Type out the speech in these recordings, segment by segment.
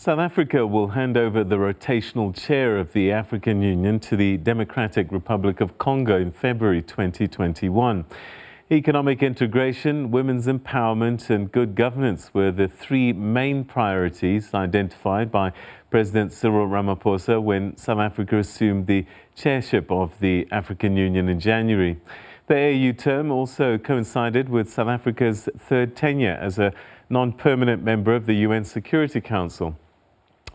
South Africa will hand over the rotational chair of the African Union to the Democratic Republic of Congo in February 2021. Economic integration, women's empowerment and good governance were the three main priorities identified by President Cyril Ramaphosa when South Africa assumed the chairship of the African Union in January. The AU term also coincided with South Africa's third tenure as a non-permanent member of the UN Security Council.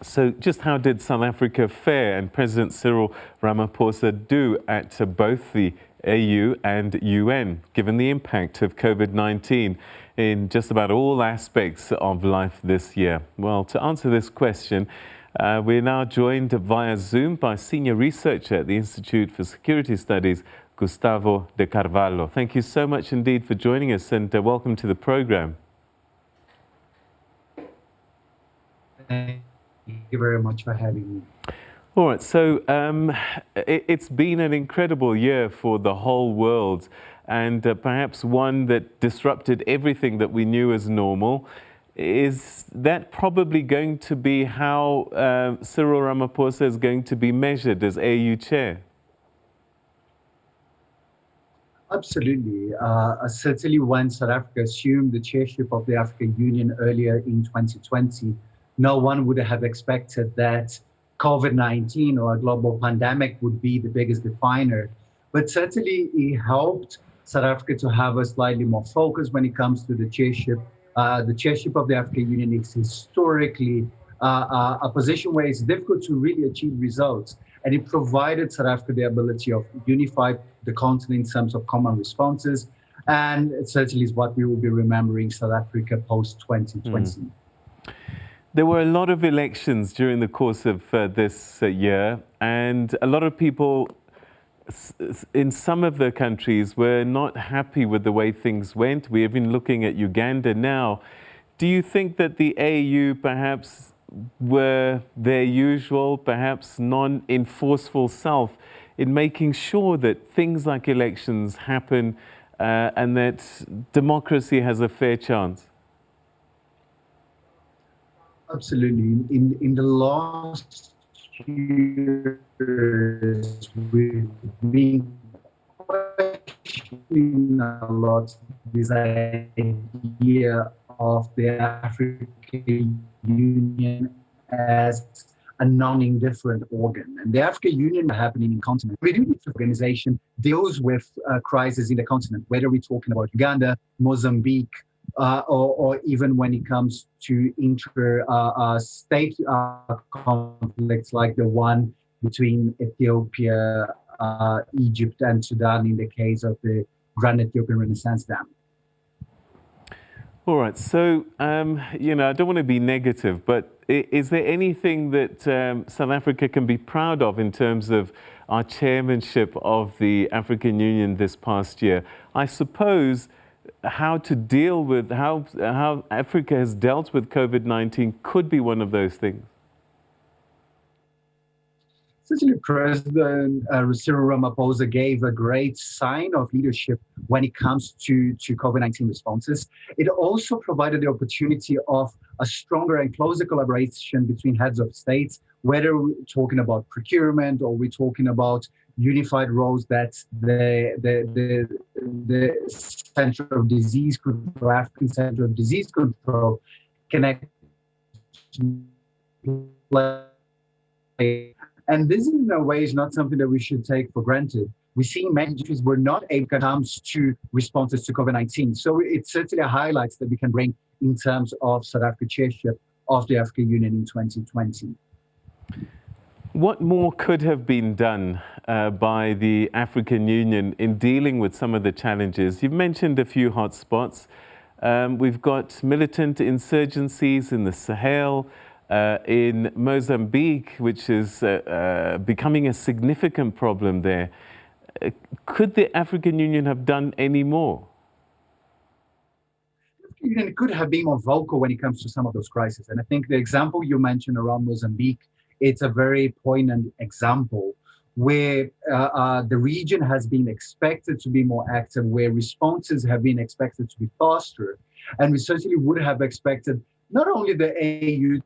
So just how did South Africa fare and President Cyril Ramaphosa do at both the AU and UN, given the impact of COVID-19 in just about all aspects of life this year? Well, to answer this question, we're now joined via Zoom by senior researcher at the Institute for Security Studies, Gustavo de Carvalho. Thank you so much indeed for joining us, and welcome to the program. Thank you very much for having me. All right, so it's been an incredible year for the whole world, and perhaps one that disrupted everything that we knew as normal. Is that probably going to be how Cyril Ramaphosa is going to be measured as AU chair? Absolutely. Certainly when South Africa assumed the chairship of the African Union earlier in 2020, no one would have expected that COVID-19 or a global pandemic would be the biggest definer. But certainly it helped South Africa to have a slightly more focus when it comes to the chairship. The chairship of the African Union is historically a position where it's difficult to really achieve results. And it provided South Africa the ability of unify the continent in terms of common responses. And it certainly is what we will be remembering South Africa post-2020. There were a lot of elections during the course of this year, and a lot of people in some of the countries were not happy with the way things went. We're even looking at Uganda now. Do you think that the AU perhaps were their usual, perhaps non-enforceful self in making sure that things like elections happen and that democracy has a fair chance? Absolutely. In the last years, we've been questioning a lot this idea of the African Union as a non-indifferent organ. And the African Union happening in continent. We do need this organization deals with crises in the continent, whether we're talking about Uganda, Mozambique, or even when it comes to inter-state conflicts like the one between Ethiopia, Egypt, and Sudan in the case of the Grand Ethiopian Renaissance Dam. All right, so, I don't want to be negative, but is there anything that South Africa can be proud of in terms of our chairmanship of the African Union this past year? I suppose how to deal with, how Africa has dealt with COVID-19 could be one of those things. Certainly, President Cyril Ramaphosa gave a great sign of leadership when it comes to COVID-19 responses. It also provided the opportunity of a stronger and closer collaboration between heads of states, whether we're talking about procurement or we're talking about unified roles that the Center of Disease Control, African Center of Disease Control, connect. And this, in a way, is not something that we should take for granted. We see many countries were not able to come to responses to COVID-19. So it certainly highlights that we can bring in terms of South Africa chairship of the African Union in 2020. What more could have been done by the African Union in dealing with some of the challenges? You've mentioned a few hotspots. We've got militant insurgencies in the Sahel, in Mozambique, which is becoming a significant problem there. Could the African Union have done any more? The African Union could have been more vocal when it comes to some of those crises. And I think the example you mentioned around Mozambique, it's a very poignant example where the region has been expected to be more active, where responses have been expected to be faster. And we certainly would have expected not only the AU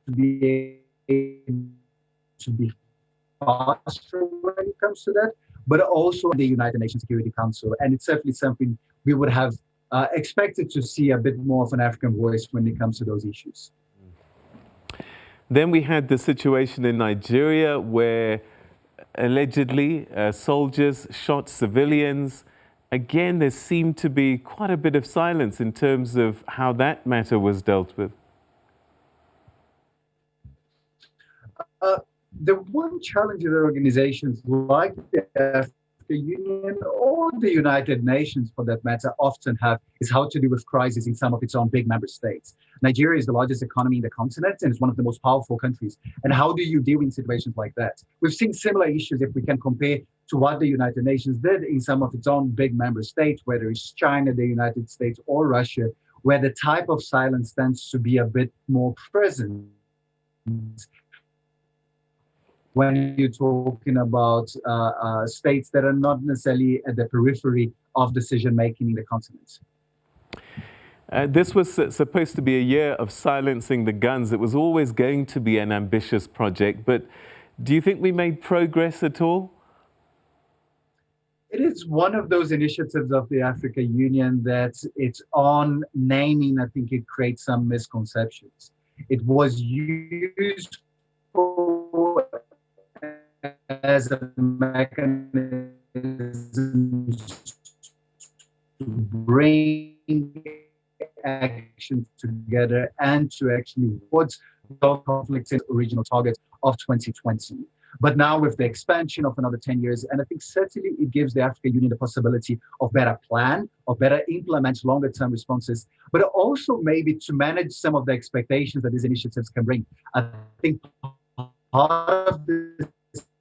to be able to be faster when it comes to that, but also the United Nations Security Council. And it's certainly something we would have expected to see a bit more of an African voice when it comes to those issues. Then we had the situation in Nigeria where allegedly soldiers shot civilians. Again, there seemed to be quite a bit of silence in terms of how that matter was dealt with. The one challenge that organizations like the African Union or the United Nations, for that matter, often have is how to deal with crises in some of its own big member states. Nigeria is the largest economy in the continent and is one of the most powerful countries. And how do you deal in situations like that? We've seen similar issues if we can compare to what the United Nations did in some of its own big member states, whether it's China, the United States, or Russia, where the type of silence tends to be a bit more present when you're talking about states that are not necessarily at the periphery of decision-making in the continent. This was supposed to be a year of silencing the guns. It was always going to be an ambitious project, but do you think we made progress at all? It is one of those initiatives of the African Union that it's on naming. I think it creates some misconceptions. It was used for as a mechanism to bring actions together and to actually towards conflicts in the original target of 2020. But now with the expansion of another 10 years, and I think certainly it gives the African Union the possibility of better plan, of better implement longer term responses, but also maybe to manage some of the expectations that these initiatives can bring. I think part of the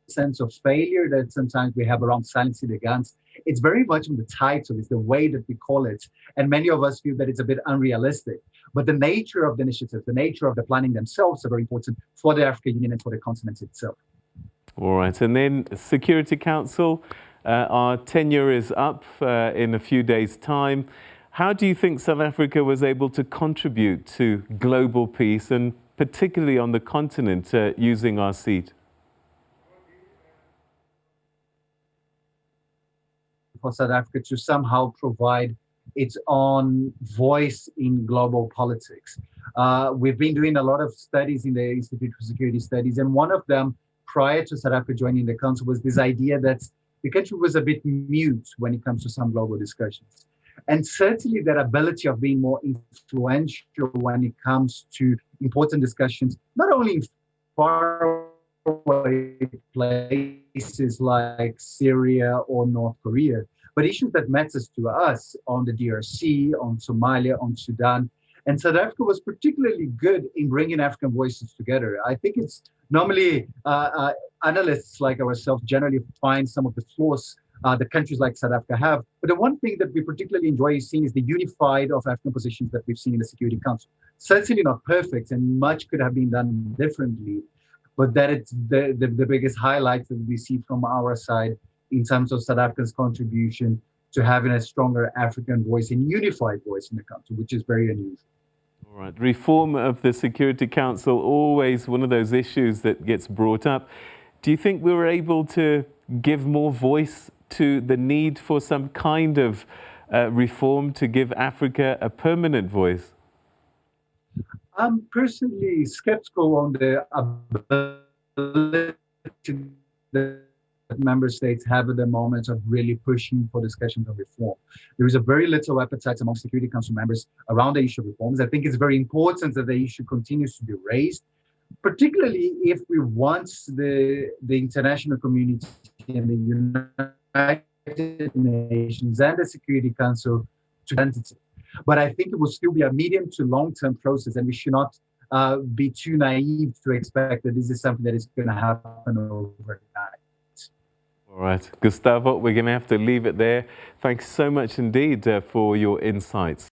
sense of failure that sometimes we have around silencing the guns, it's very much in the title, it's the way that we call it. And many of us feel that it's a bit unrealistic. But the nature of the initiative, the nature of the planning themselves are very important for the African Union and for the continent itself. All right, and then Security Council, our tenure is up in a few days' time. How do you think South Africa was able to contribute to global peace and particularly on the continent using our seat? For South Africa to somehow provide its own voice in global politics. We've been doing a lot of studies in the Institute for Security Studies, and one of them prior to South Africa joining the council was this idea that the country was a bit mute when it comes to some global discussions. And certainly that ability of being more influential when it comes to important discussions, not only in faraway places like Syria or North Korea, but issues that matters to us on the DRC, on Somalia, on Sudan. And South Africa was particularly good in bringing African voices together. I think it's normally analysts like ourselves generally find some of the flaws that countries like South Africa have. But the one thing that we particularly enjoy seeing is the unified of African positions that we've seen in the Security Council. Certainly not perfect, and much could have been done differently. But that it's the biggest highlight that we see from our side in terms of South Africa's contribution to having a stronger African voice and unified voice in the country, which is very unusual. All right. Reform of the Security Council, always one of those issues that gets brought up. Do you think we were able to give more voice to the need for some kind of reform to give Africa a permanent voice? I'm personally skeptical on the ability that member states have at the moment of really pushing for discussions on reform. There is a very little appetite among Security Council members around the issue of reforms. I think it's very important that the issue continues to be raised, particularly if we want the international community and the United Nations and the Security Council to identity. But I think it will still be a medium to long-term process, and we should not be too naive to expect that this is something that is going to happen overnight. All right, Gustavo, we're going to have to leave it there. Thanks so much indeed for your insights.